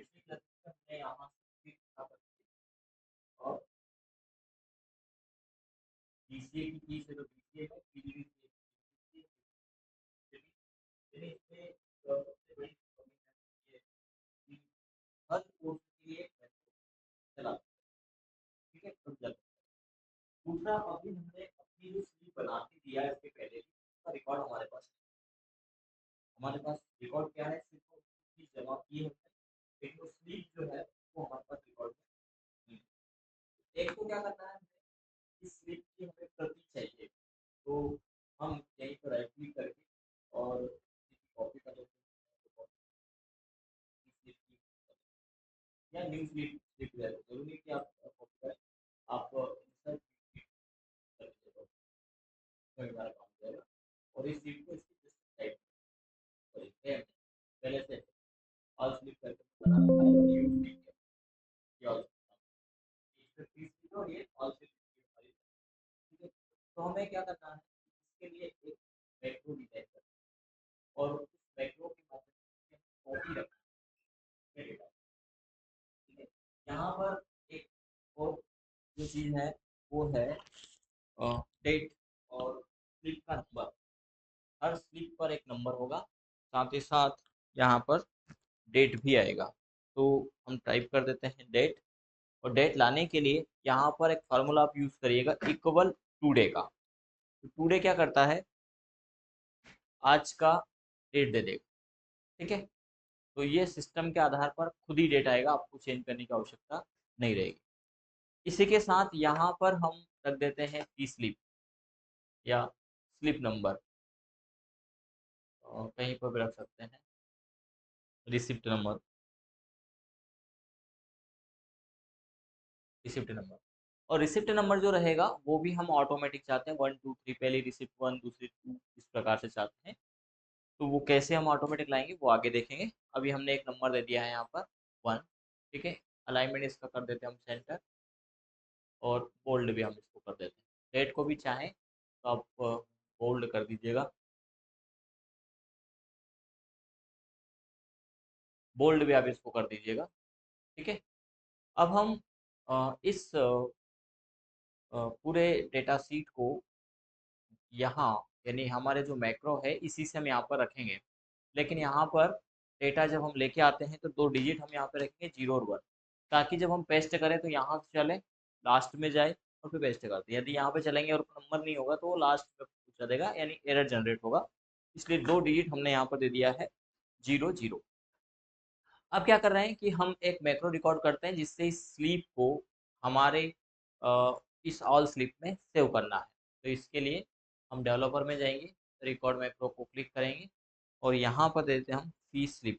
पिछली क्लास में हमने यहाँ से और बीसीए की फीस है तो बीसीए में पीजीडी इसमें सबसे बड़ी प्रॉब्लम ये है कि हर कोर्स के लिए चला, ठीक है, समझा। दूसरा, अभी हमने अपनी जो स्लीप बना के दिया है इसके पहले उसका रिकॉर्ड हमारे पास है। हमारे पास रिकॉर्ड क्या है, सिर्फ फीस जमा की है, लेकिन वो स्लीप जो है वो हमारे पास रिकॉर्ड नहीं है। एक को क्या करना है, इस स्लिप की हमें प्रति चाहिए, तो हम यहीं पर राइट क्लिक करके और कॉपी कर लेते हैं, या न्यू स्लिप स्लिप जरूरी कि आप कॉपी करें, आप इंसर्ट कर लीजिए तो हमारा काम हो जाएगा। और इस स्लिप को इसकी जस्ट टाइप करेंगे पहले से ऑल स्लिप करके बना रखा है न्यू स्लिप ये ऑल स्लिप और ये ऑल स्लिप, ठीक है। तो हमें क्या करना है, इसके लिए एक मैक्रो डिजाइन करना और उस मैक्रो के माध्यम से कॉपी रखना है डेटा, ठीक है। यहाँ पर एक और जो चीज़ है वो है डेट और स्लिप का नंबर। हर स्लिप पर एक नंबर होगा, साथ ही साथ यहाँ पर डेट भी आएगा। तो हम टाइप कर देते हैं डेट, और डेट लाने के लिए यहाँ पर एक फार्मूला आप यूज़ करिएगा इक्वल टू डे का। तो टू डे क्या करता है, आज का डेट दे देगा, ठीक है। तो ये सिस्टम के आधार पर खुद ही डेट आएगा, आपको चेंज करने की आवश्यकता नहीं रहेगी। इसी के साथ यहाँ पर हम रख देते हैं की स्लिप या स्लिप नंबर, कहीं पर भी रख सकते हैं रिसिप्ट नंबर, रिसिप्ट नंबर। और रिसिप्ट नंबर जो रहेगा वो भी हम ऑटोमेटिक चाहते हैं, 1 2 3, पहली रिसिप्ट 1, दूसरी 2, इस प्रकार से चाहते हैं। तो वो कैसे हम ऑटोमेटिक लाएंगे वो आगे देखेंगे। अभी हमने एक नंबर दे दिया है यहाँ पर 1, ठीक है। अलाइनमेंट इसका कर देते हैं हम सेंटर, और बोल्ड भी हम इसको कर देते हैं। डेट को भी चाहें तो आप बोल्ड कर दीजिएगा, बोल्ड भी आप इसको कर दीजिएगा, ठीक है। अब हम इस पूरे डेटा सीट को यहाँ, यानी हमारे जो मैक्रो है इसी से हम यहाँ पर रखेंगे। लेकिन यहाँ पर डेटा जब हम लेके आते हैं तो 2 डिजिट हम यहाँ पे रखेंगे 0 और 1, ताकि जब हम पेस्ट करें तो यहाँ से चले, लास्ट में जाए और फिर पेस्ट करते हैं। यदि यहाँ पे चलेंगे और नंबर नहीं होगा तो वो लास्ट में चलेगा, यानी एरर जनरेट होगा। इसलिए 2 डिजिट हमने यहाँ पर दे दिया है 0 0। अब क्या कर रहे हैं कि हम एक मैक्रो रिकॉर्ड करते हैं जिससे इस स्लीप को हमारे इस ऑल स्लीप में सेव करना है। तो इसके लिए हम डेवलपर में जाएंगे, रिकॉर्ड मैक्रो को क्लिक करेंगे और यहाँ पर देते हैं हम फी स्लिप,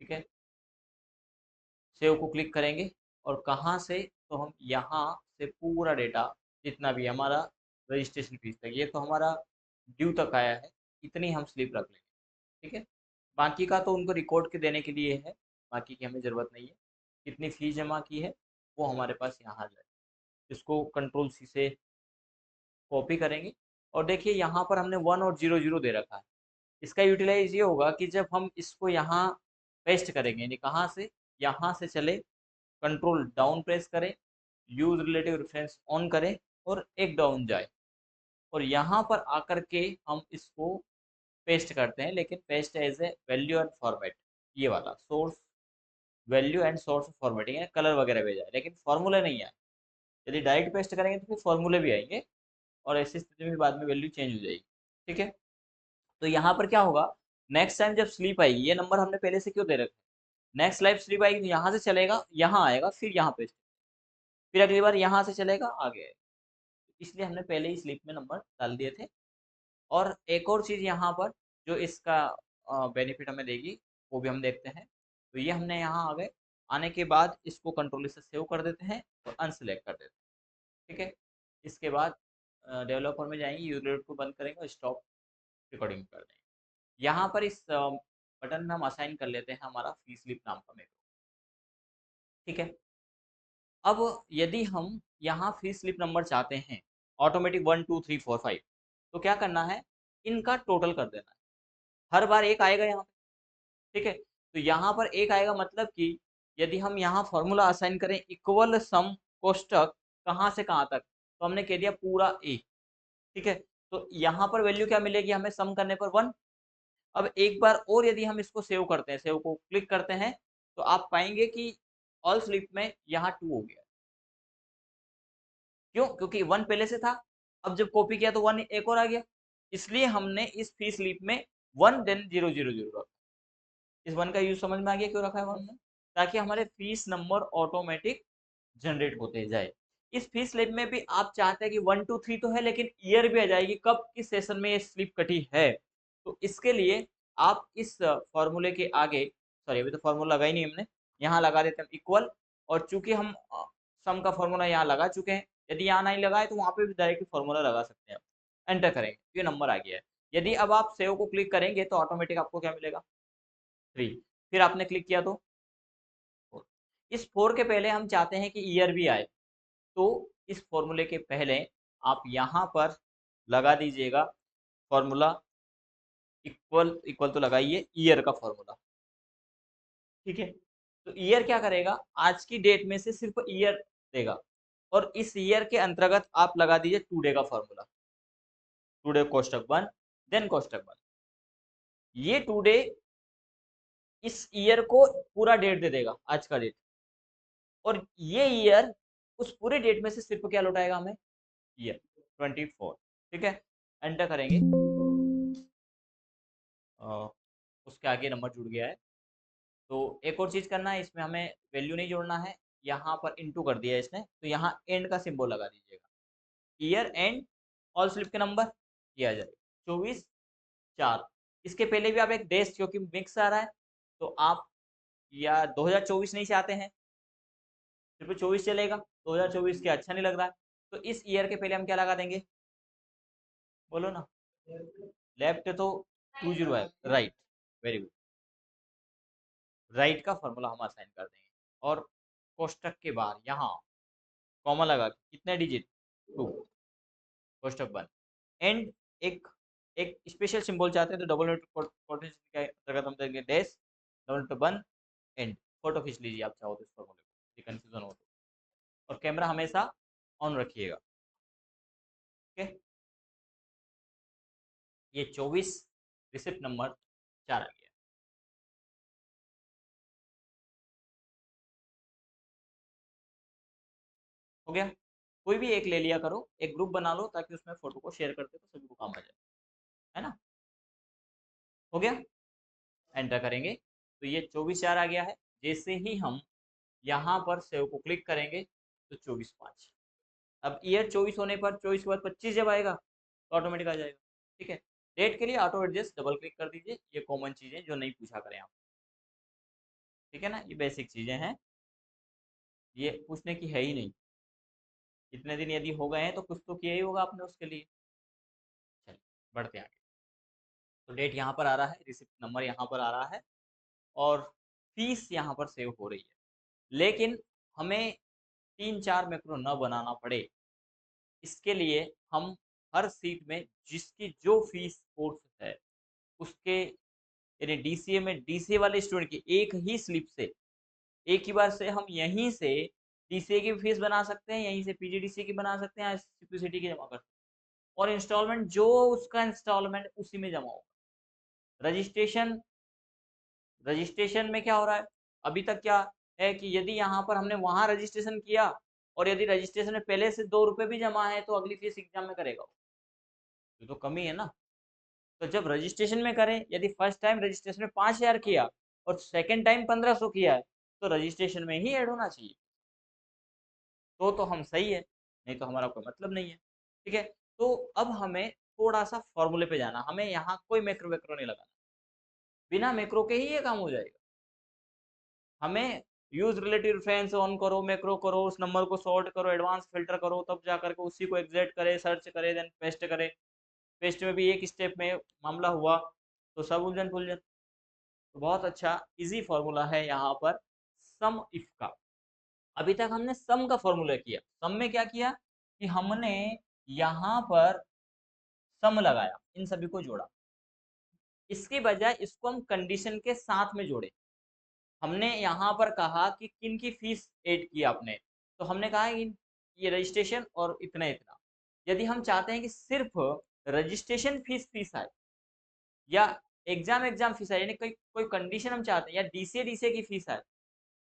ठीक है। सेव को क्लिक करेंगे और कहाँ से, तो हम यहाँ से पूरा डेटा जितना भी हमारा रजिस्ट्रेशन फीस तक, ये तो हमारा ड्यू तक आया है, इतनी हम स्लिप रख लेंगे, ठीक है। बाकी का तो उनको रिकॉर्ड के देने के लिए है, बाकी की हमें ज़रूरत नहीं है। कितनी फीस जमा की है वो हमारे पास यहाँ आ जाए। इसको कंट्रोल सी से कॉपी करेंगे और देखिए यहाँ पर हमने 1 और 0 0 दे रखा है। इसका यूटिलाइज ये होगा कि जब हम इसको यहाँ पेस्ट करेंगे, यानी कहाँ से, यहाँ से चले, कंट्रोल डाउन प्रेस करें, यूज रिलेटिव रेफरेंस ऑन करें और एक डाउन जाए, और यहाँ पर आकर के हम इसको पेस्ट करते हैं। लेकिन paste as a value and format, ये वाला source value and source formatting है, कलर वगैरह भेजा है लेकिन फॉर्मूले नहीं आए। यदि डायरेक्ट पेस्ट करेंगे तो फिर फॉर्मूले भी आएंगे और ऐसी स्थिति में बाद में वैल्यू चेंज हो जाएगी, ठीक है। तो यहाँ पर क्या होगा, नेक्स्ट टाइम जब स्लीप आएगी, ये नंबर हमने पहले से क्यों दे रखा है, नेक्स्ट लाइफ स्लीप आएगी तो यहाँ से चलेगा, यहाँ आएगा, फिर यहाँ पे, फिर अगली बार यहाँ से चलेगा आगे आएगा। इसलिए हमने पहले ही स्लीप में नंबर डाल दिए थे। और एक और चीज़ यहाँ पर जो इसका बेनिफिट हमें देगी वो भी हम देखते हैं। तो ये हमने यहाँ आ गए, आने के बाद इसको कंट्रोल से सेव कर देते हैं और अनसेलेक्ट कर देते हैं, ठीक है। इसके बाद डेवलपर में जाएंगे, यूजर को बंद करेंगे और स्टॉप रिकॉर्डिंग कर देंगे। यहाँ पर इस बटन में हम असाइन कर लेते हैं हमारा फ्री स्लिप नाम का मैक्रो, ठीक है। अब यदि हम यहाँ फ्री स्लिप नंबर चाहते हैं ऑटोमेटिक 1 2 3 4 5, तो क्या करना है, इनका टोटल कर देना है। हर बार एक आएगा यहाँ पे, ठीक है। तो यहाँ पर एक आएगा, मतलब कि यदि हम यहाँ फॉर्मूला असाइन करें इक्वल सम कोष्टक कहाँ से कहाँ तक, तो हमने कह दिया पूरा ए, ठीक है। तो यहाँ पर वैल्यू क्या मिलेगी हमें सम करने पर 1। अब एक बार और यदि हम इसको सेव करते हैं, सेव को क्लिक करते हैं, तो आप पाएंगे कि ऑल स्लिप में यहाँ 2 हो गया। क्यों? क्योंकि 1 पहले से था, अब जब कॉपी किया तो 1 एक और आ गया, इसलिए हमने इस फी स्लिप में 1 देन 000 रखा। इस 1 का यूज समझ में आ गया क्यों रखा है 1 ने? ताकि हमारे फीस नंबर ऑटोमेटिक जनरेट होते जाए। इस फी स्लिप में भी आप चाहते हैं कि 1 2 3 तो है, लेकिन ईयर भी आ जाएगी कब, किस सेशन में ये स्लिप कटी है। तो इसके लिए आप इस फॉर्मूले के आगे, सॉरी अभी तो फॉर्मूला लगा ही नहीं हमने, यहाँ लगा देते हैं इक्वल। और चूंकि हम सम का फॉर्मूला यहाँ लगा चुके हैं, यदि यहाँ नहीं लगाए तो वहाँ पे भी डायरेक्ट फॉर्मूला लगा सकते हैं। एंटर करेंगे, ये नंबर आ गया है। यदि अब आप सेव को क्लिक करेंगे तो ऑटोमेटिक आपको क्या मिलेगा, 3। फिर आपने क्लिक किया तो 4। इस 4 के पहले हम चाहते हैं कि ईयर भी आए, तो इस फॉर्मूले के पहले आप यहाँ पर लगा दीजिएगा फॉर्मूला इक्वल, इक्वल तो लगाइए ईयर का फॉर्मूला, ठीक है। तो ईयर क्या करेगा, आज की डेट में से सिर्फ ईयर देगा, और इस ईयर के अंतर्गत आप लगा दीजिए टुडे का फॉर्मूला, टुडे कोष्टक 1 देन कोष्टक 1। ये टुडे इस ईयर को पूरा डेट दे देगा, आज का डेट, और ये ईयर उस पूरे डेट में से सिर्फ क्या लौटाएगा हमें, ईयर 24, ठीक है। एंटर करेंगे, अ, उसके आगे नंबर जुड़ गया है। तो एक और चीज करना है, इसमें हमें वैल्यू नहीं जोड़ना है, यहाँ पर इनटू कर दिया है इसने, तो यहाँ एंड का सिंबल लगा दीजिएगा, ईयर एंड ऑल स्लिप के नंबर ये आ जाएगा 24/4। इसके पहले भी आप एक डेज, क्योंकि मिक्स आ रहा है, तो आप या 2024 नहीं चाहते हैं, सिर्फ 24 चलेगा, 2024 के अच्छा नहीं लग रहा है, तो इस ईयर के पहले हम क्या लगा देंगे, बोलो ना। लेफ्ट तो 20 है, राइट, वेरी गुड। राइट का फॉर्मूला हम असाइन कर देंगे, और कोष्टक के बाहर यहाँ कॉमा लगा के कितने डिजिट, 2, कोष्टक बंद, एंड एक एक स्पेशल सिंबल चाहते हैं तो डबल कोटेशन के अंतर्गत हम देंगे डैश, डबल टू बंद, एंड। फोटो खींच लीजिए आप चाहो तो इस फॉर्मूले को, कंफ्यूजन हो तो, और कैमरा हमेशा ऑन रखिएगा, ओके। ये 24 रिसिप्ट नंबर 4 आ गया, हो गया। कोई भी एक ले लिया करो, एक ग्रुप बना लो, ताकि उसमें फोटो को शेयर करते तो सभी को काम आ जाए, है ना। हो गया, एंटर करेंगे तो ये 24/4 आ गया है। जैसे ही हम यहाँ पर सेव को क्लिक करेंगे तो 24/5। अब ईयर 24 होने पर 24 के बाद 25 जब आएगा तो ऑटोमेटिक आ जाएगा, ठीक है। डेट के लिए ऑटो एडजस्ट डबल क्लिक कर दीजिए, ये कॉमन चीजें जो नहीं पूछा करें आप, ठीक है ना, ये बेसिक चीजें हैं, ये पूछने की है ही नहीं। इतने दिन यदि हो गए हैं तो कुछ तो किया ही होगा आपने उसके लिए। चलिए बढ़ते हैं आगे। तो डेट यहाँ पर आ रहा है, रिसिप्ट नंबर यहाँ पर आ रहा है, और फीस यहाँ पर सेव हो रही है। लेकिन हमें 3-4 मैक्रो न बनाना पड़े, इसके लिए हम हर सीट में जिसकी जो फीस कोर्स है उसके, यानी डीसीए में डीसीए वाले स्टूडेंट की एक ही स्लिप से, एक ही बार से हम यहीं से डीसीए की फीस बना सकते हैं, यहीं से पीजीडीसीए की बना सकते हैं, सीपीसीटी की जमा कर सकते हैं, और इंस्टॉलमेंट जो उसका इंस्टॉलमेंट उसी में जमा होगा। रजिस्ट्रेशन, रजिस्ट्रेशन में क्या हो रहा है, अभी तक क्या है कि यदि यहाँ पर हमने वहां रजिस्ट्रेशन किया, और यदि रजिस्ट्रेशन में पहले से 2 रुपए भी जमा है, तो अगली फीस एग्जाम में करेगा, ये तो कमी है ना। तो जब रजिस्ट्रेशन में करें, यदि फर्स्ट टाइम रजिस्ट्रेशन में 5,000 किया और सेकंड टाइम 1500 किया है, तो रजिस्ट्रेशन में ही ऐड होना चाहिए, तो हम सही है, नहीं तो हमारा कोई मतलब नहीं है, ठीक है। तो अब हमें थोड़ा सा फॉर्मूले पे जाना, हमें यहाँ कोई मैक्रो वैक्रो नहीं लगाना, बिना मैक्रो के ही ये काम हो जाएगा। हमें यूज रिलेटिव रेफरेंस ऑन करो, मैक्रो करो, उस नंबर को सॉर्ट करो, एडवांस फिल्टर करो, तब जा करके उसी को एग्जैक्ट करे, सर्च करे, देन पेस्ट करे। पेस्ट में भी एक स्टेप में मामला हुआ तो सब उलझन पुलझन। तो बहुत अच्छा इजी फॉर्मूला है यहाँ पर सम इफ का। अभी तक हमने सम का फॉर्मूला किया, सम में क्या किया कि हमने यहाँ पर सम लगाया, इन सभी को जोड़ा, इसके बजाय इसको हम कंडीशन के साथ में जोड़े। हमने यहाँ पर कहा कि किन की फीस ऐड की आपने, तो हमने कहा कि ये रजिस्ट्रेशन और इतना इतना। यदि हम चाहते हैं कि सिर्फ रजिस्ट्रेशन फीस फीस आए या एग्जाम एग्जाम फीस आए, यानी कोई कोई कंडीशन हम चाहते हैं, या डीसीए डीसीए की फीस आए,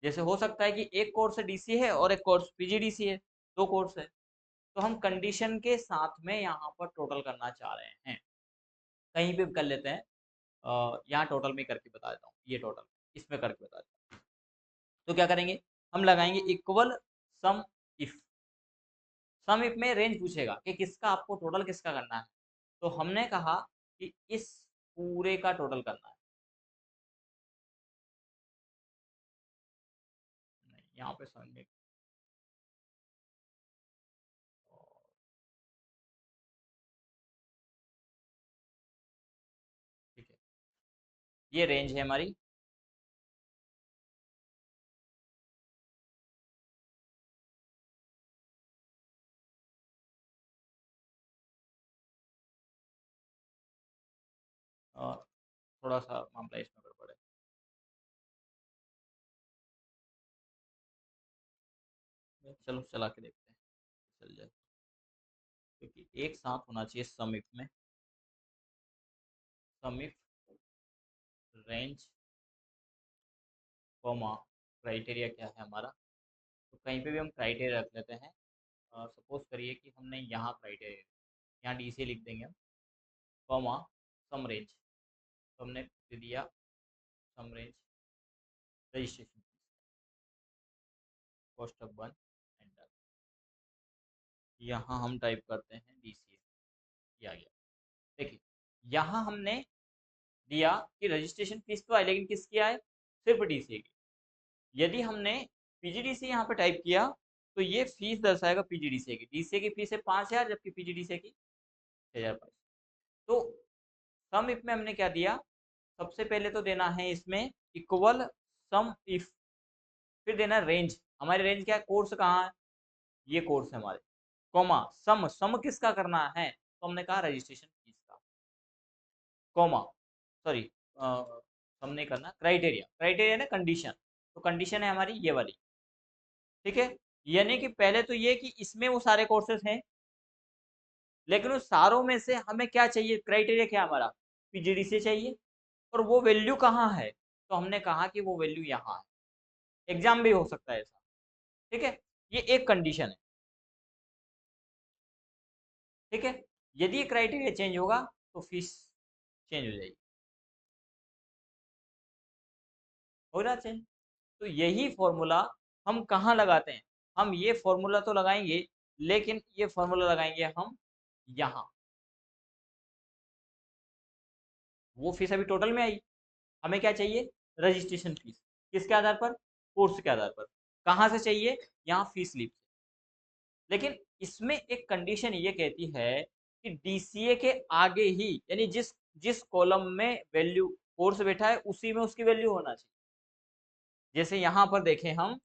जैसे हो सकता है कि एक कोर्स डीसीए है और एक कोर्स पीजीडीसी है, दो कोर्स है, तो हम कंडीशन के साथ में यहाँ पर टोटल करना चाह रहे हैं। कहीं भी कर लेते हैं, यहाँ टोटल में करके बता देता हूँ, ये टोटल इसमें करके बता देता हूँ। तो क्या करेंगे, हम लगाएंगे equal sum if. Sum if में रेंज पूछेगा कि किसका आपको टोटल किसका करना है, तो हमने कहा कि इस पूरे का टोटल करना है। नहीं, यहाँ पे सम में ठीक है, ये रेंज है हमारी। और थोड़ा सा मामला इसमें गड़बड़ है। चलो चला के देखते हैं, चल जाए, क्योंकि एक साथ होना चाहिए सम इफ में। सम इफ रेंज कॉमा क्राइटेरिया क्या है हमारा, तो कहीं पे भी हम क्राइटेरिया रख लेते हैं। सपोज करिए कि हमने यहाँ क्राइटेरिया, यहाँ डी से लिख देंगे हम, कॉमा सम रेंज, तो हमने दे दिया sum range registration cost of one enter. यहाँ हम टाइप करते हैं डीसीए, ये आ गया। देखिए यहाँ हमने दिया कि रजिस्ट्रेशन फीस तो आए, लेकिन किसकी आए, सिर्फ डीसीए की। यदि हमने पीजीडीसी यहाँ पे टाइप किया, तो ये फीस दर्शाएगा पीजीडीसी की। डीसीए की फीस है 5,000, जबकि पीजीडीसी की 6,000। तो सम इफ में हमने क्या दिया, सबसे पहले तो देना है इसमें इक्वल सम इफ, फिर देना रेंज। हमारी रेंज क्या है, कोर्स कहाँ है, ये कोर्स है हमारे, कॉमा सम, सम किसका करना है, तो हमने कहा रजिस्ट्रेशन फीस का, कॉमा सॉरी सम नहीं करना, क्राइटेरिया, क्राइटेरिया ना कंडीशन, तो कंडीशन है हमारी ये वाली। ठीक है, यानी कि पहले तो ये कि इसमें वो सारे कोर्सेज हैं, लेकिन उस सारों में से हमें क्या चाहिए, क्राइटेरिया क्या हमारा, पीजीडी से चाहिए, और वो वैल्यू कहाँ है, तो हमने कहा कि वो वैल्यू यहाँ है। एग्जाम भी हो सकता है ऐसा। ठीक है, ये एक कंडीशन है। ठीक है, यदि ये क्राइटेरिया चेंज होगा तो फीस चेंज हो जाएगी, होना चाहिए। तो यही फॉर्मूला हम कहाँ लगाते हैं, हम ये फॉर्मूला तो लगाएंगे, लेकिन ये फॉर्मूला लगाएंगे हम यहाँ। वो फीस अभी टोटल में आई, हमें क्या चाहिए, रजिस्ट्रेशन फीस, किसके आधार पर, कोर्स के आधार पर। कहाँ से चाहिए, यहाँ फीस स्लिप से। लेकिन इसमें एक कंडीशन ये कहती है कि डीसीए के आगे ही, यानी जिस जिस कॉलम में वैल्यू कोर्स बैठा है उसी में उसकी वैल्यू होना चाहिए। जैसे यहाँ पर देखें हम,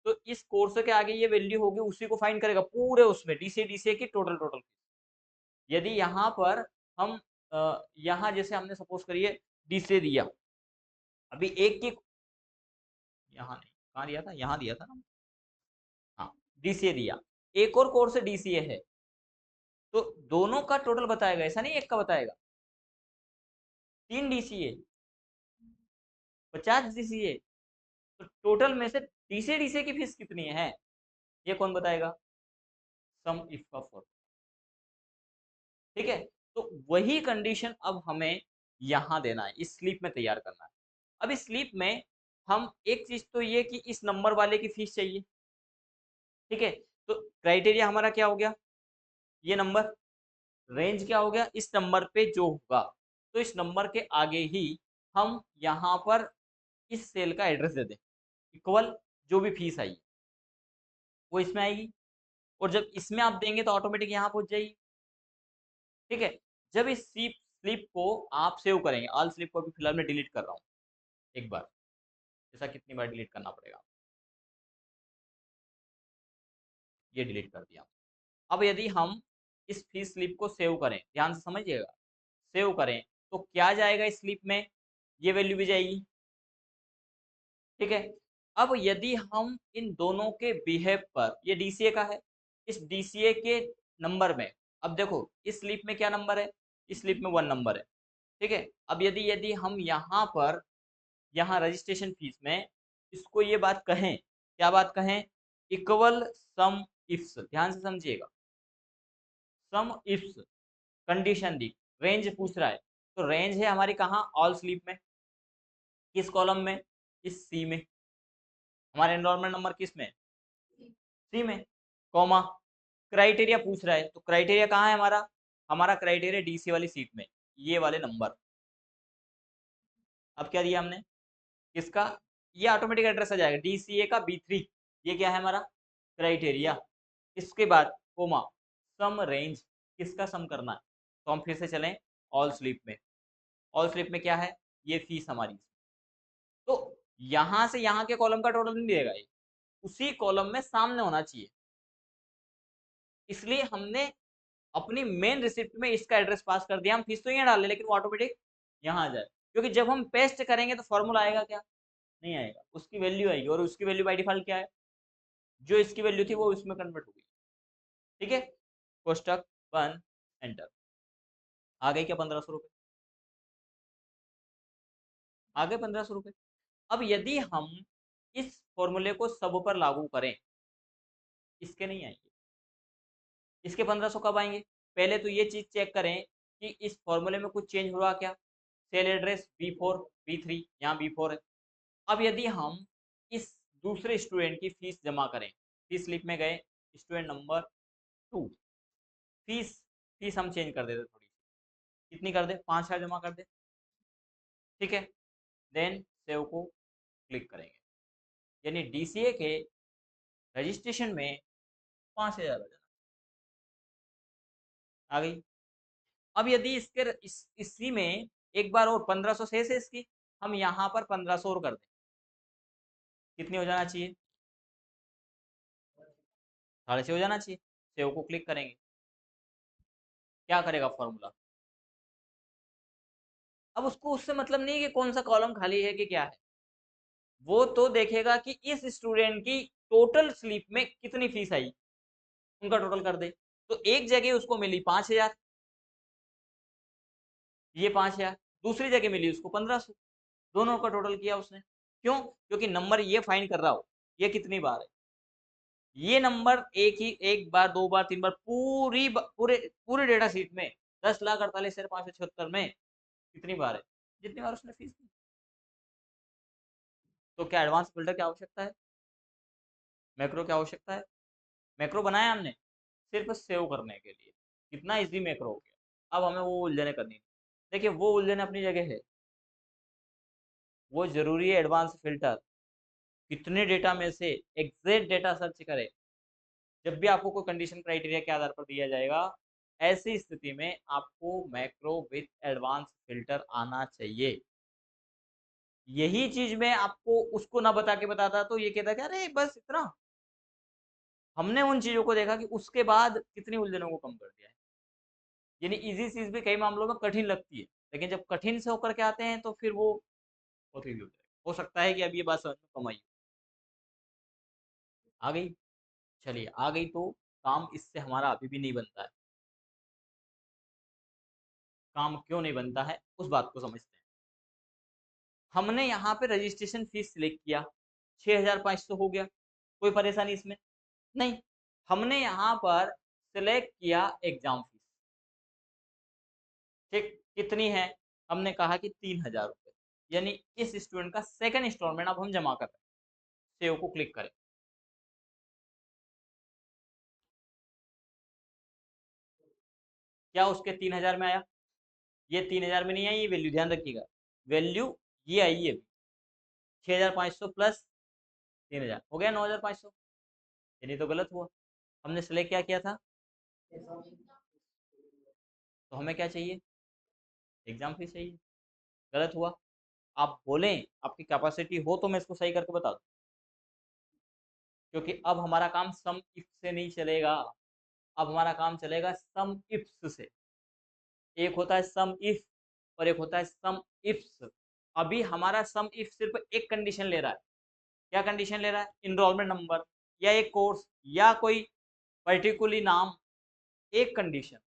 तो इस कोर्स के आगे ये वैल्यू होगी, उसी को फाइंड करेगा पूरे उसमें डीसीए डीसीए की टोटल टोटल। यदि यहाँ पर हम यहाँ जैसे हमने सपोज करिए डीसीए दिया, अभी एक की, यहाँ नहीं, कहाँ दिया था, यहाँ दिया था ना, हाँ, डीसीए दिया, एक और कोर्स डीसीए है, तो दोनों का टोटल बताएगा, ऐसा नहीं एक का बताएगा। 3 डीसीए, 50 डीसीए, तो टोटल में से डीसीए डीसीए की फीस कितनी है, ये कौन बताएगा, सम इफ का फॉर्मूला। ठीक है, तो वही कंडीशन अब हमें यहाँ देना है, इस स्लिप में तैयार करना है। अब इस स्लिप में हम एक चीज तो ये कि इस नंबर वाले की फीस चाहिए। ठीक है, तो क्राइटेरिया हमारा क्या हो गया, ये नंबर, रेंज क्या हो गया, इस नंबर पे जो होगा, तो इस नंबर के आगे ही हम यहाँ पर इस सेल का एड्रेस दे दें, इक्वल जो भी फीस आई वो इसमें आएगी, और जब इसमें आप देंगे तो ऑटोमेटिक यहाँ पहुंच जाएगी। ठीक है, जब इस स्लिप को आप सेव करेंगे, ऑल स्लिप को भी फिलहाल मैं डिलीट कर रहा हूँ एक बार, ऐसा कितनी बार डिलीट करना पड़ेगा, ये डिलीट कर दिया। अब यदि हम इस फीस स्लिप को सेव करें, ध्यान से समझिएगा, सेव करें तो क्या जाएगा इस स्लिप में, ये वैल्यू भी जाएगी। ठीक है। अब यदि हम इन दोनों के बिहेव पर, ये डीसीए का है, इस डीसीए के नंबर में, अब देखो इस स्लिप में क्या नंबर है, इस स्लिप में 1 नंबर है, ठीक है। अब यदि यदि हम यहाँ पर, यहाँ रजिस्ट्रेशन फीस में इसको ये बात कहें, क्या बात कहें, इक्वल सम इफ्स, ध्यान से समझिएगा, सम इफ्स, कंडीशन दी, रेंज पूछ रहा है, तो रेंज है हमारी कहाँ, ऑल स्लीप में, किस कॉलम में, इस सी में, हमारे एनरोलमेंट नंबर किस में, सी में, कॉमा, क्राइटेरिया पूछ रहा है, तो क्राइटेरिया कहाँ है हमारा, हमारा क्राइटेरिया डीसी वाली सीट में, ये वाले नंबर। अब क्या दिया हमने, किसका, ये ऑटोमेटिक एड्रेस आ जाएगा डीसीए का B3, ये क्या है हमारा क्राइटेरिया। इसके बाद कोमा, सम रेंज, किसका सम करना है, तो हम फिर से चलें ऑल स्लिप में, ऑल स्लिप में क्या है, ये फीस हमारी, तो यहां से यहाँ के कॉलम का टोटल नहीं देगा, ये उसी कॉलम में सामने होना चाहिए, इसलिए हमने अपनी मेन रिसिप्ट में इसका एड्रेस पास कर दिया, हम फीस तो यहाँ डाल ले लेकिन वो ऑटोमेटिक यहाँ आ जाए, क्योंकि जब हम पेस्ट करेंगे तो फॉर्मूला आएगा क्या, नहीं आएगा, उसकी वैल्यू आएगी, और उसकी वैल्यू बाय डिफॉल्ट क्या है, जो इसकी वैल्यू थी वो इसमें कन्वर्ट हो गई, ठीक है। कोष्टक बंद, एंटर, आ गई क्या 1500 रुपये, आ गए 1500 रुपये। अब यदि हम इस फॉर्मूले को सब पर लागू करें, इसके नहीं आएंगे, इसके 1500 कब आएंगे, पहले तो ये चीज चेक करें कि इस फॉर्मूले में कुछ चेंज हुआ क्या, सेल एड्रेस B4 B3, यहाँ B4 है। अब यदि हम इस दूसरे स्टूडेंट की फीस जमा करें, फीस स्लिप में गए, स्टूडेंट नंबर 2, फीस, फीस हम चेंज कर देते थोड़ी सी, कितनी कर दे, 5000 जमा कर दे, ठीक है। देन सेव को क्लिक करेंगे, यानी डीसीए के रजिस्ट्रेशन में 5000 आ गई। अब यदि इसके इसी में एक बार और 1500 शेष है इसकी, हम यहाँ पर 1500 और कर दें, कितनी हो जाना चाहिए, 6.5 हो जाना चाहिए। सेव को क्लिक करेंगे, क्या करेगा फॉर्मूला, अब उसको उससे मतलब नहीं है कि कौन सा कॉलम खाली है कि क्या है, वो तो देखेगा कि इस स्टूडेंट की टोटल स्लीप में कितनी फीस आई, उनका टोटल कर दे, तो एक जगह उसको मिली 5000, ये 5000, दूसरी जगह मिली उसको 1500, दोनों का टोटल किया उसने, क्यों, क्योंकि नंबर ये फाइंड कर रहा हो ये कितनी बार है, ये नंबर एक ही, एक बार, दो बार, तीन बार, पूरे पूरे डेटा शीट में 10,48,576 में कितनी बार है, जितनी बार उसने फीस दी। तो क्या एडवांस फिल्टर की आवश्यकता है, मैक्रो की आवश्यकता है, मैक्रो बनाया हमने सिर्फ सेव करने के लिए, कितना इजी मैक्रो हो गया, अब हमें वो उलझने करनी नहीं। देखिए वो उलझन अपनी जगह है, वो जरूरी है एडवांस फिल्टर, कितने डेटा में से एग्जैक्ट डेटा सर्च करें, जब भी आपको कोई कंडीशन क्राइटेरिया के आधार पर दिया जाएगा, ऐसी स्थिति में आपको मैक्रो विथ एडवांस फिल्टर आना चाहिए। यही चीज मैं आपको उसको ना बता के बताता तो ये कहता कि अरे बस इतना, हमने उन चीजों को देखा कि उसके बाद कितनी उलझनों को कम कर दिया है, यानी इजी चीज भी कई मामलों में कठिन लगती है, लेकिन जब कठिन से होकर के आते हैं तो फिर वो होती भी हो जाएगी, हो सकता है कि अब ये बात समझ में कम आई, आ गई, चलिए आ गई, तो काम इससे हमारा अभी भी नहीं बनता है, काम क्यों नहीं बनता है उस बात को समझते हैं। हमने यहाँ पे रजिस्ट्रेशन फीस सिलेक्ट किया, 6500 हो गया, कोई परेशानी इसमें नहीं, हमने यहाँ पर सिलेक्ट किया एग्जाम फीस, ठीक, कितनी है, हमने कहा कि 3000 रुपये, यानी इस स्टूडेंट का सेकंड इंस्टॉलमेंट अब हम जमा कर रहे हैं, सेव को क्लिक करें, क्या उसके 3000 में आया, ये 3000 में नहीं आई, ये वैल्यू ध्यान रखिएगा, वैल्यू ये आई है, 6500 प्लस 3000 हो गया 9500, यानी तो गलत हुआ, हमने सिलेक्ट क्या किया था, तो हमें क्या चाहिए, एग्जाम फीस चाहिए, गलत हुआ। आप बोलें आपकी कैपेसिटी हो तो मैं इसको सही करके बता दूं, क्योंकि अब हमारा काम सम इफ से नहीं चलेगा, अब हमारा काम चलेगा सम इफ्स से, एक होता है सम इफ और एक होता है सम इफ्स, अभी हमारा सम इफ सिर्फ एक कंडीशन ले रहा है, क्या कंडीशन ले रहा है? इनरोलमेंट नंबर या एक कोर्स या कोई पर्टिकुलरली नाम, एक कंडीशन।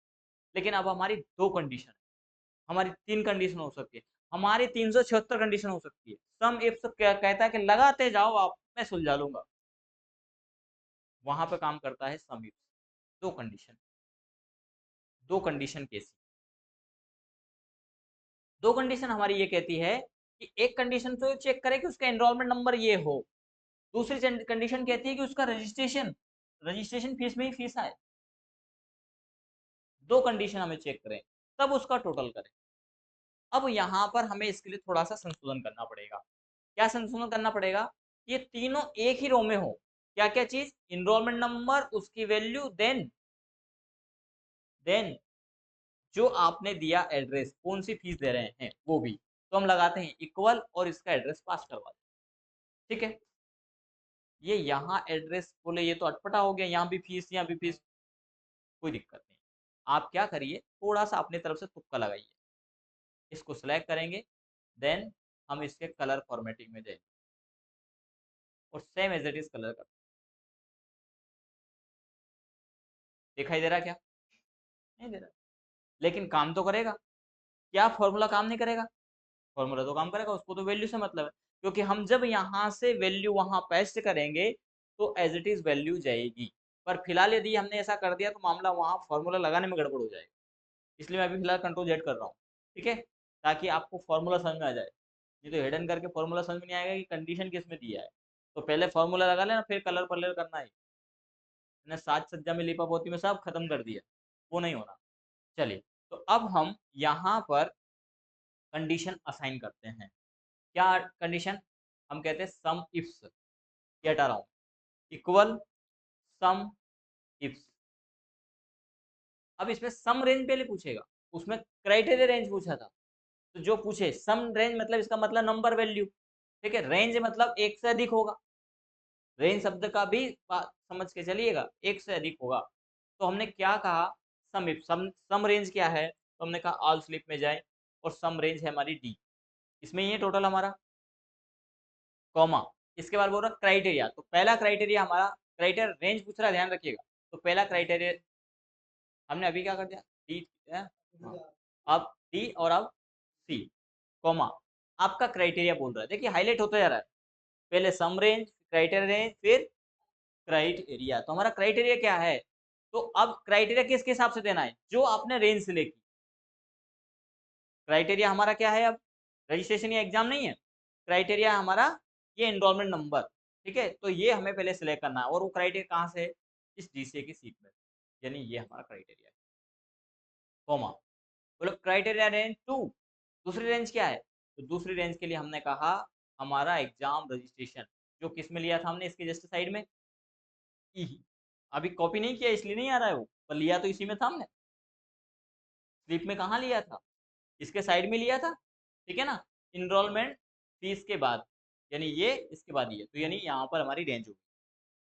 लेकिन अब हमारी दो कंडीशन है, हमारी तीन कंडीशन हो सकती है, हमारी 376 कंडीशन हो सकती है। सम इफ कहता है कि लगाते जाओ आप, मैं सुलझा लूंगा। वहां पे काम करता है सम इफ। दो कंडीशन, दो कंडीशन केस। दो कंडीशन हमारी ये कहती है कि एक कंडीशन तो चेक करे कि उसका एनरोलमेंट नंबर ये हो, दूसरी कंडीशन कहती है कि उसका रजिस्ट्रेशन रजिस्ट्रेशन फीस में ही फीस आए। दो कंडीशन हमें चेक करें, तब उसका टोटल करें। अब यहाँ पर हमें इसके लिए थोड़ा सा संशोधन करना पड़ेगा। क्या संशोधन करना पड़ेगा? ये तीनों एक ही रो में हो। क्या क्या चीज? इनरोलमेंट नंबर, उसकी वैल्यू, देन जो आपने दिया एड्रेस, कौन सी फीस दे रहे हैं वो भी। तो हम लगाते हैं इक्वल और इसका एड्रेस पास करवा दें। ठीक है, ये यहाँ एड्रेस बोले ये तो अटपटा हो गया, यहाँ भी फीस यहाँ भी फीस, कोई दिक्कत नहीं। आप क्या करिए, थोड़ा सा अपनी तरफ से तुक्का लगाइए। इसको सिलेक्ट करेंगे, देन हम इसके कलर फॉर्मेटिंग में देंगे और same as it is colour कर। दिखाई दे रहा क्या? नहीं दे रहा, लेकिन काम तो करेगा। क्या फॉर्मूला काम नहीं करेगा? फॉर्मूला तो काम करेगा, उसको तो वैल्यू से मतलब है। क्योंकि हम जब यहाँ से वैल्यू वहां पेस्ट करेंगे तो एज इट इज वैल्यू जाएगी। पर फिलहाल यदि हमने ऐसा कर दिया तो मामला वहां फॉर्मूला लगाने में गड़बड़ हो जाएगा। इसलिए मैं अभी फिलहाल कंट्रोल जेड कर रहा हूँ। ठीक है, ताकि आपको फॉर्मूला समझ में आ जाए। नहीं तो हिडन करके फॉर्मूला समझ में नहीं आएगा कि कंडीशन किस में दिया है। तो पहले फॉर्मूला लगा लेना, फिर कलर पर करना है। मैंने साज सज्जा में लिपा पोती में सब खत्म कर दिया, वो नहीं होना। चलिए, तो अब हम यहाँ पर कंडीशन असाइन करते हैं। क्या कंडीशन? हम कहते हैं सम इफ्स। ये हटा रहा हूँ, इक्वल सम इफ्स। अब इसमें सम रेंज पहले पूछेगा, उसमें क्राइटेरिया रेंज पूछा था। तो जो पूछे सम रेंज मतलब इसका मतलब नंबर वैल्यू। ठीक है, रेंज मतलब एक से अधिक होगा। रेंज शब्द का भी समझ के चलिएगा, एक से अधिक होगा। तो हमने क्या कहा? सम इफ। सम रेंज क्या है? तो हमने कहा ऑल स्लिप में जाए और सम रेंज है हमारी डी। इसमें ये टोटल हमारा कॉमा। इसके बाद बोल रहा क्राइटेरिया। तो पहला क्राइटेरिया हमारा, क्राइटेरिया रेंज पूछ रहा है, ध्यान रखिएगा। तो पहला क्राइटेरिया हमने अभी क्या कर दिया, डी है, हाँ। अब डी और अब सी, कॉमा। आपका क्राइटेरिया बोल रहा है, देखिए हाईलाइट होता जा रहा है। पहले सम रेंज, क्राइटेरिया रेंज, फिर क्राइटेरिया। तो हमारा क्राइटेरिया क्या है? तो अब क्राइटेरिया किसके हिसाब से देना है? जो आपने रेंज सिलेक्ट की। क्राइटेरिया हमारा क्या है? अब रजिस्ट्रेशन या एग्जाम नहीं है, क्राइटेरिया हमारा ये एनरोलमेंट नंबर। ठीक है, तो ये हमें पहले सिलेक्ट करना है। और वो क्राइटेरिया कहाँ से है? इस डीसीए की सीट में, यानी ये हमारा क्राइटेरिया है, कॉमा। बोलो क्राइटेरिया रेंज टू। दूसरी रेंज क्या है? तो दूसरी रेंज के लिए हमने कहा हमारा एग्जाम रजिस्ट्रेशन, जो किस में लिया था हमने, इसके जस्ट साइड में ई। अभी कॉपी नहीं किया इसलिए नहीं आ रहा है वो, पर लिया तो इसी में था हमने। स्लिप में कहाँ लिया था? इसके साइड में लिया था। ठीक है ना, इनरोलमेंट फीस के बाद, यानी ये इसके बाद ये, तो यानी यहाँ पर हमारी रेंज होगी,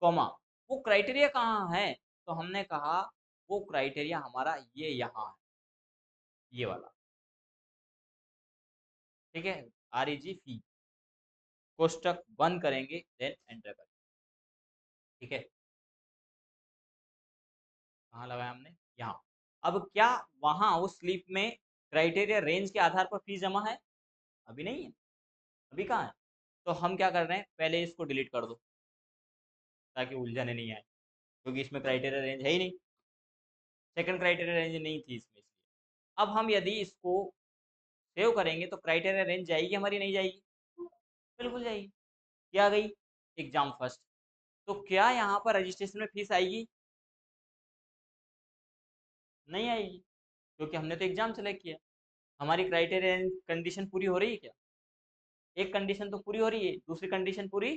कॉमा। वो क्राइटेरिया कहाँ है? तो हमने कहा वो क्राइटेरिया हमारा ये यहाँ है, ये वाला। ठीक है, आर ई जी फी, कोष्टक बंद करेंगे, देन एंटर करेंगे। ठीक है, कहाँ लगाया हमने? यहाँ। अब क्या वहां उस स्लिप में क्राइटेरिया रेंज के आधार पर फीस जमा है? अभी नहीं है। अभी कहाँ है? तो हम क्या कर रहे हैं, पहले इसको डिलीट कर दो ताकि उलझने नहीं आए, क्योंकि इसमें क्राइटेरिया रेंज है ही नहीं। सेकंड क्राइटेरिया रेंज नहीं थी इसमें, इसलिए अब हम यदि इसको सेव करेंगे तो क्राइटेरिया रेंज जाएगी हमारी, नहीं जाएगी? बिल्कुल जाएगी। क्या आ गई? Exam first. तो क्या यहाँ पर रजिस्ट्रेशन में फीस आएगी? नहीं आएगी, क्योंकि हमने तो एग्जाम सेलेक्ट किया। हमारी क्राइटेरिया कंडीशन पूरी हो रही है क्या? एक कंडीशन तो पूरी हो रही है, दूसरी कंडीशन पूरी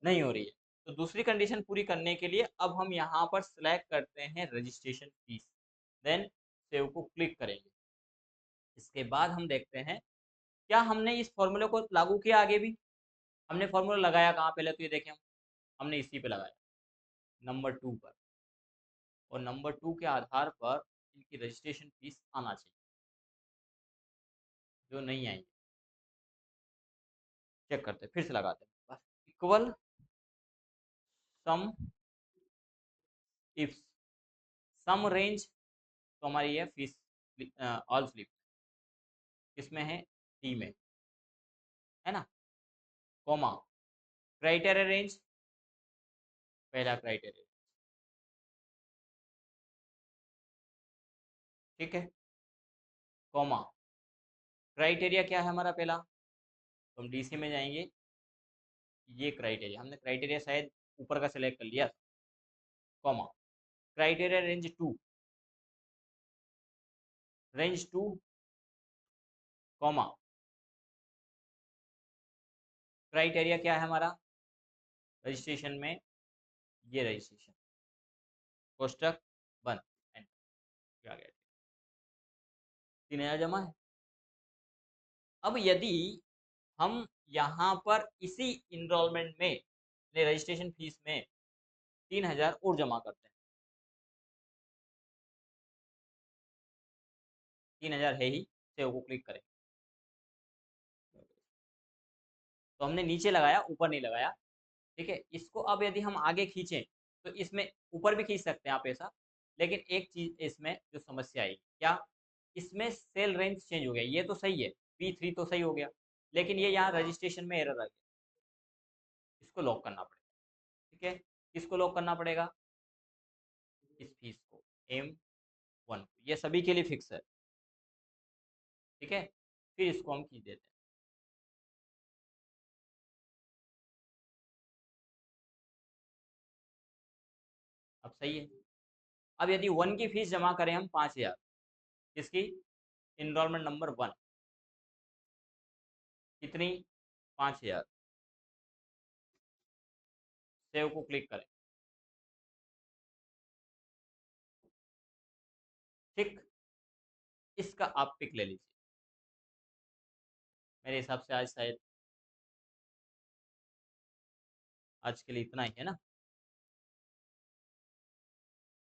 नहीं हो रही है। तो दूसरी कंडीशन पूरी करने के लिए अब हम यहाँ पर सिलेक्ट करते हैं रजिस्ट्रेशन फीस, देन सेव को क्लिक करेंगे। इसके बाद हम देखते हैं क्या हमने इस फॉर्मूले को लागू किया आगे भी। हमने फॉर्मूला लगाया कहाँ, पहले तो ये देखें हम, हमने इसी पे लगाया, नंबर 2 पर। और नंबर 2 के आधार पर इनकी रजिस्ट्रेशन फीस आना चाहिए, जो नहीं आई। चेक करते हैं, फिर से लगाते हैं, बस इक्वल सम इफ्स, सम रेंज तो हमारी है फिश, ऑल फ्लिप किसमें है, डी में, है ना, कॉमा, क्राइटेरिया रेंज, पहला क्राइटेरिया, ठीक है, कॉमा, क्राइटेरिया क्या है हमारा पहला, तो हम डीसी में जाएंगे, ये क्राइटेरिया, हमने क्राइटेरिया शायद ऊपर का सिलेक्ट कर लिया, comma, criteria range two, range two, comma, criteria क्या है हमारा रजिस्ट्रेशन में, ये रजिस्ट्रेशन, कोष्टक बंद, एंटर, आ गया, 3000 जमा है। अब यदि हम यहाँ पर इसी इनरोलमेंट में रजिस्ट्रेशन फीस में 3000 और जमा करते हैं, 3000 है ही, सेव को क्लिक करें, तो हमने नीचे लगाया, ऊपर नहीं लगाया, ठीक है। इसको अब यदि हम आगे खींचें तो इसमें ऊपर भी खींच सकते हैं आप ऐसा, लेकिन एक चीज इसमें जो समस्या आई क्या, इसमें सेल रेंज चेंज हो गया, ये तो सही है, P3 तो सही हो गया, लेकिन ये यहाँ रजिस्ट्रेशन में एरर आ गया, इसको लॉक करना पड़ेगा, ठीक है। किसको लॉक करना पड़ेगा, इस फीस को, M1, ये सभी के लिए फिक्स है, ठीक है। फिर इसको हम खींच देते हैं, अब सही है। अब यदि 1 की फीस जमा करें हम 5000, किसकी, इनरोलमेंट नंबर 1, कितनी, 5000, सेव को क्लिक करें, ठीक, इसका आप पिक ले लीजिए, मेरे हिसाब से आज शायद, आज के लिए इतना ही है ना,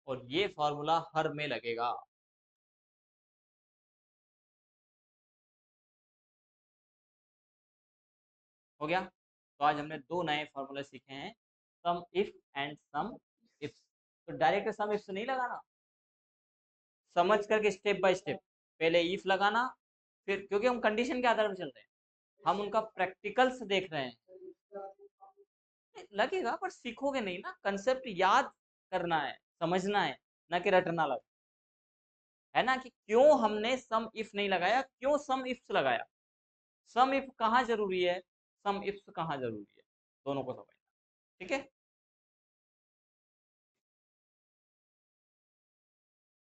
और ये फॉर्मूला हर में लगेगा, हो गया। तो आज हमने दो नए फॉर्मूले सीखे हैं, सम इफ एंड सम इफ। तो डायरेक्ट सम इफ नहीं लगाना, समझ करके स्टेप बाय स्टेप, पहले इफ लगाना, फिर क्योंकि हम कंडीशन के आधार पर चल रहे हैं, हम उनका प्रैक्टिकल्स देख रहे हैं, लगेगा पर सीखोगे नहीं ना, कंसेप्ट याद करना है, समझना है, ना कि रटना लगा, है ना, कि क्यों हमने सम इफ नहीं लगाया, क्यों सम इफ्स लगाया, सम इफ कहाँ जरूरी है, सम इफ्स कहाँ जरूरी है, दोनों को समझना, ठीक है।